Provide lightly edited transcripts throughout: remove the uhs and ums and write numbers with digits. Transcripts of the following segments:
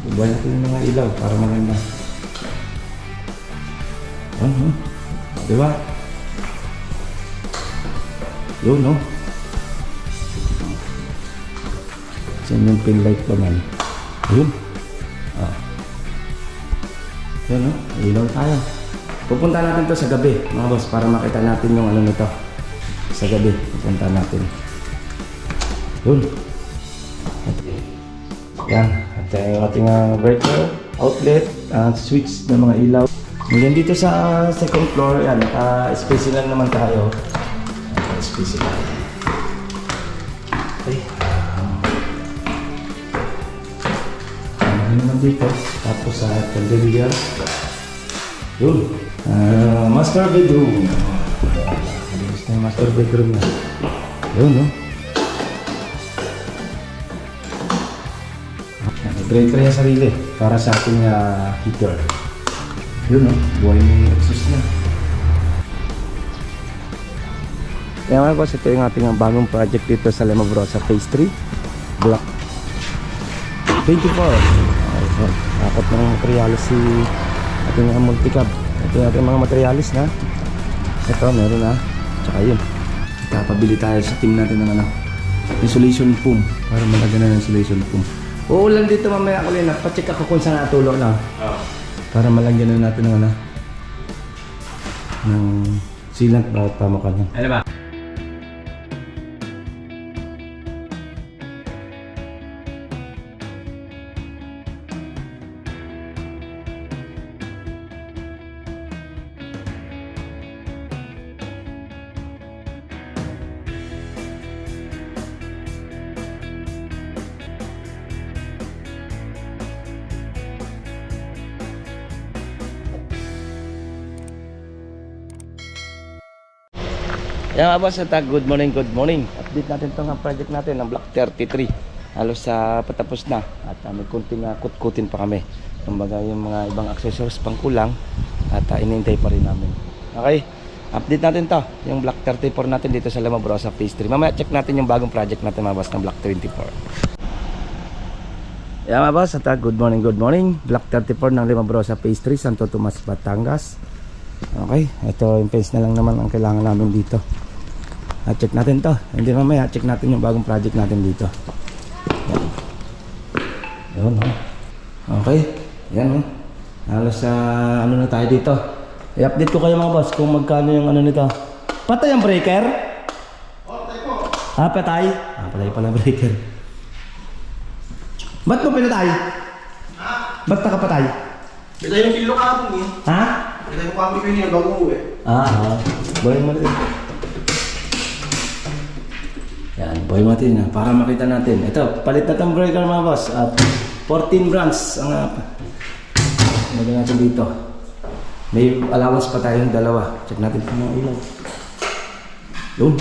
Ibuhay natin yung mga ilaw para maganda. Diba? Yun, no? Diyan yung pin light naman. Ayun. Yun, no? Ilaw tayo. Pupunta natin to sa gabi, mga boss, para makita natin yung ano nito. Sa gabi, pupunta natin. Yun. Yan. At yung ating breaker, outlet, switch ng mga ilaw. Ngayon dito sa second floor, yan, space lang naman tayo. Space lang. Okay. Ano naman dito? Tapos sa chandelier. Yun. Master bedroom. Alis na yung master bedroom na. Yun, no? Breaker yung sarili para sa ating heater. Yun, no? Buhay may exhaust na. Kaya mga boss, ito yung ating bagong project dito sa Lemabrosa Phase 3 Block 24. Dapat ng materialis si ating multicab. Ito yung ating mga materialis na. Ito, meron na. Tsaka yun. Kapabili tayo sa team natin ng insulation foam. Para malagyan na ng insulation foam. Uulan dito mamaya ko rin. Pa-check ako kung saan natulog na. Para malagyan na natin ng ng sealant para tama ka lang. Ano ba? Yan mga boss, good morning, good morning. Update natin itong project natin ng Block 33. Halos patapos na at may kunting kut-kutin pa kami. Kumbaga yung mga ibang accessories pang kulang at inintay pa rin namin. Okay, update natin to yung Block 34 natin dito sa Lemabrosa Phase 3. Mamaya check natin yung bagong project natin mga boss ng Block 24. Yan mga boss, good morning, good morning. Block 34 ng Lemabrosa Phase 3, Santo Tomas, Batangas. Okay, ito yung fence na lang naman ang kailangan namin dito. Check natin to. Hindi mamaya, check natin yung bagong project natin dito. Yan. Yun, okay. Yan, halos ano na tayo dito. I-update ko kayo mga boss kung magkano yung ano nito. Patay ang breaker? Patay po. Patay? Patay pala breaker. Ba't mo pinatay? Ba't nakapatay? Bitay yung kilo ka eh. Ha? Bitay yung kami ko yun bago uwi. Buhay mo natin. Yan, buhay mo natin para makita natin. Ito, palit na itong breaker mga boss. At 14 brands ang naging natin dito. May allowance pa tayong dalawa. Check natin kung mga ilaw. Yun.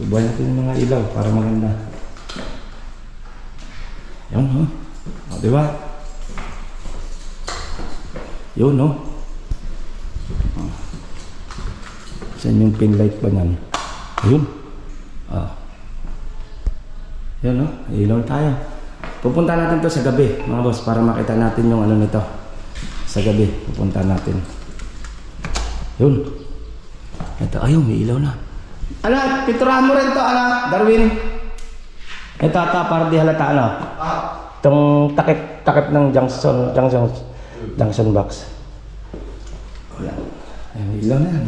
Buhay natin yung mga ilaw para maganda. Yun, diba? Yun, saan yung pin light pa nan? Ayun. Yun, ilaw tayo. Pupunta natin to sa gabi, mga boss, para makita natin yung ano nito. Sa gabi, pupunta natin. Yun. Ito, ayun, may ilaw na. Anak, piturahan mo rin to, anak, Darwin. Ito, para di halata, ano? Itong takip ng junction box. Yan. Ayun, may ilaw na yan.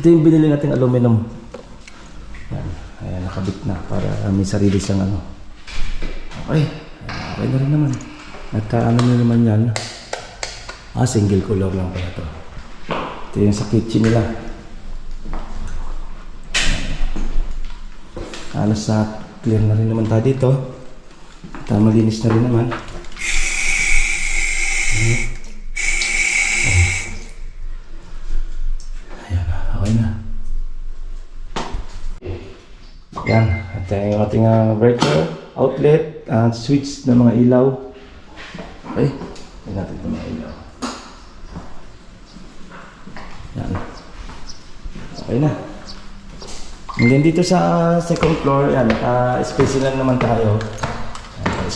Ito yung binili nating aluminum. Yan. Ayan, nakabit na para may sarili siyang ano. Okay. Okay na rin naman. At ano na naman yan. Single color lang pala ito. Ito yung sa kitchen nila. Halos clear na rin naman tayo dito. At malinis na rin naman. Ayan, okay na. Yan, at yung ating breaker, outlet, switch ng mga ilaw. Okay, tignan natin itong mga ilaw. Yan. Okay na. And then dito sa second floor, yan, space lang naman tayo.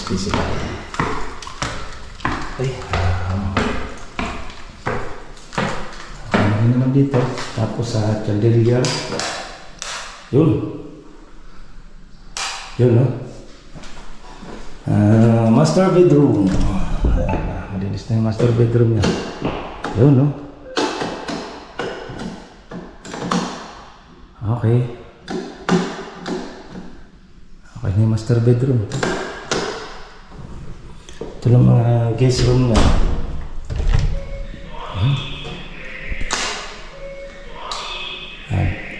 SPC tayo. Okay. Ano naman dito? Tapos sa chandelier. Yun. Yun, no? Master bedroom. Malinis na yung master bedroom niya. Yun, no? Okay. Okay na yung master bedroom. Ito lang mga guest room niya.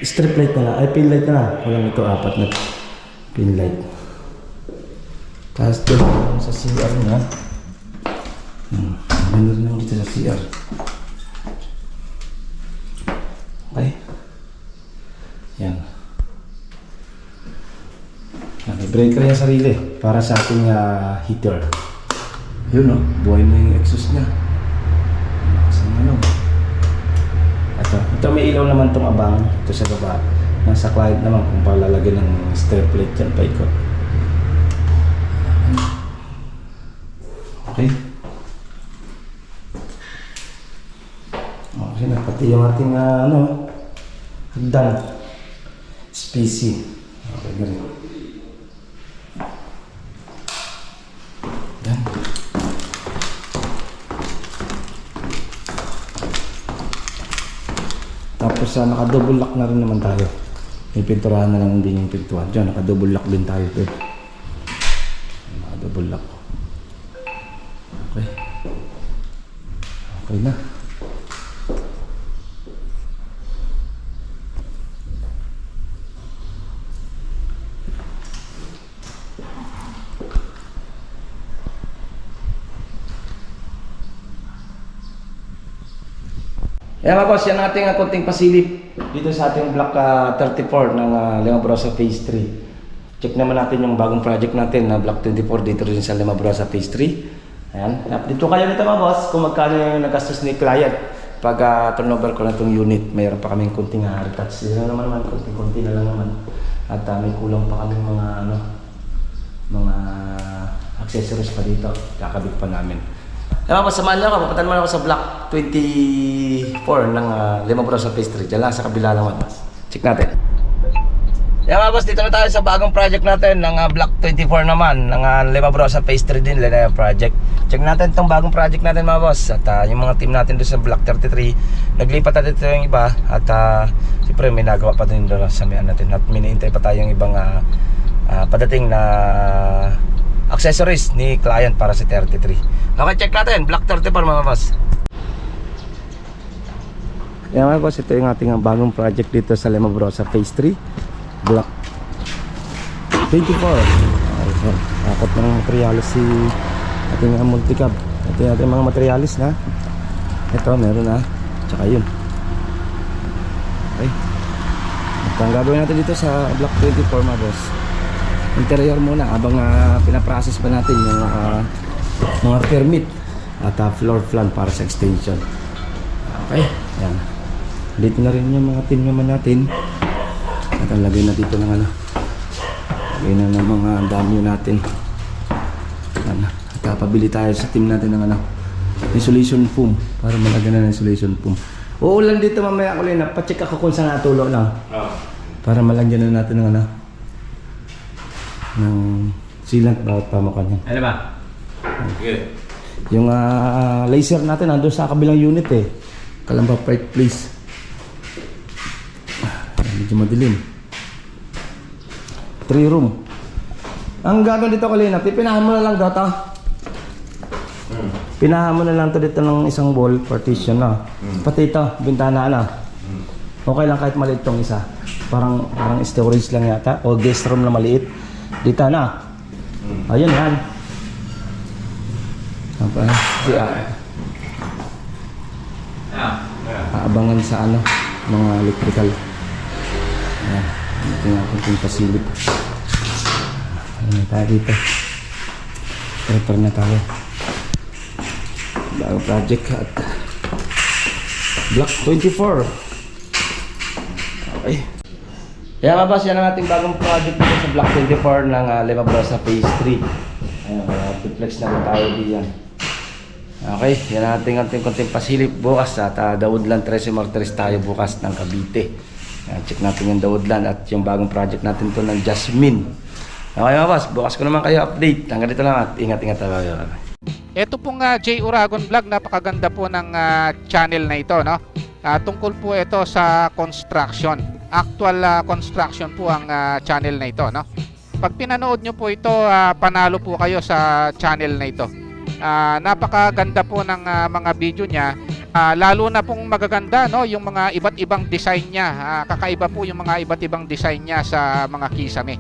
Strip light na lang. Ay, pin light na lang. Walang ito, 4 na pin light. Tapos doon sa CR na. Ganda rin naman dito sa CR. Okay. Yan. May breaker yung sarili para sa ating heater. Yun, no? Buhay mo yung exhaust niya. Saan ano? Ito may ilaw naman itong abang. Ito sa baba. Nasa client naman kung palalagyan ng strip plate dyan paikot. Okay. Okay na. Pati yung ating hagdan. Spacey. Okay na rin. Yan. Tapos naka-double lock na rin naman tayo. May pinturahan na lang din yung pintuan. Diyan, naka-double lock din tayo doon. Naka-double lock. Okay. Okay na. Yan mga boss, yan ang ating konting pasilip dito sa ating block 34 ng Limabrosa Phase 3. Check naman natin yung bagong project natin na block 24 dito rin sa Limabrosa Phase 3. Ayan, dito kayo nito mga boss kung magkano yung nagastos ni client pag turnover ko na itong unit. Mayroon pa kaming konting retouch. Yun naman, konting-konti na lang naman. At may kulang pa kaming mga accessories pa dito. Kakabit pa namin. Ewan po, samahan niyo ako. Papuntan mo ako sa block 24 ng Limabrosa Phase 3. Diyan lang sa kabila lang, boss. Check natin. Yan mga boss, dito na tayo sa bagong project natin ng block 24 naman ng Limabrosa Phase 3 din na project. Check natin itong bagong project natin mga boss. At yung mga team natin doon sa block 33, naglipat natin ito yung iba. At siyempre may nagawa pa din doon sa miyan natin. At minihintay pa tayong ibang padating na accessories ni client para sa 33. Okay, check natin. Block 34 mga boss. Yan mga boss, ito yung ating bagong project dito sa Limabrosa Phase 3 Block 24. Akot ng materialis si ating multicab. Ito yung ating mga materialis na. Ito, meron na. Tsaka yun. Okay. At ang gagawin natin dito sa Block 24 mga boss, interior muna habang pinaprocess pa natin yung mga permit at floor plan para sa extension. Okay, yan. Dito na rin yung mga team naman natin. At ang lagay na dito ng lagay na ng mga dami natin. Yan. At pabili tayo sa team natin ng insulation foam para malagyan na ng insulation foam. Uulan dito mamaya ko na pa-check ako kung saan natulo lang. Para malagyan na natin ng ng sealant bawat pamukan yan. Ano ba? Okay. Yung laser natin nandun sa kabilang unit Kalamba Pride Place. Medyo madilim. 3 room. Ang gagawin dito kalina, pipinahan mo na lang daw ito. Pinahan mo na lang ito dito ng isang wall partition na. Pati ito, bintana na. Okay lang kahit maliit tong isa. Parang storage lang yata o guest room na maliit. Dito na. Ayun yan. Aabangan sa mga electrical. Ayan. Ito nga kunting pasilip. Ayan na tayo dito. Prepare na tayo. Bagong project at Block 24. Okay. Kaya mga boss, yan ang ating bagong project dito sa Block 24 ng Limabrosa Phase 3. Ayan. Multiplex na rin tayo diyan. Okay, yan natin ang konting pasilip bukas at Daudlan 13 Martires tayo bukas ng Cavite. Check natin yung Daudlan at yung bagong project natin to ng Jasmine. Okay mga boss, bukas ko naman kayo update. Hanggang dito lang at ingat-ingat tayo. Ito pong J. Uragon Vlog, napakaganda po ng channel na ito, no? Tungkol po ito sa construction. Actual construction po ang channel na ito, no? Pag pinanood nyo po ito, panalo po kayo sa channel na ito. Napakaganda po ng mga video niya. Lalo na pong magaganda, no, yung mga iba't ibang design niya. Kakaiba po yung mga iba't ibang design niya sa mga kisame.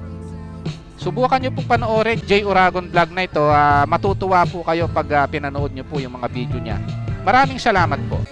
Subukan nyo pong panoorin J. Uragon Vlog na ito. Matutuwa po kayo pag pinanood nyo po yung mga video niya. Maraming salamat po.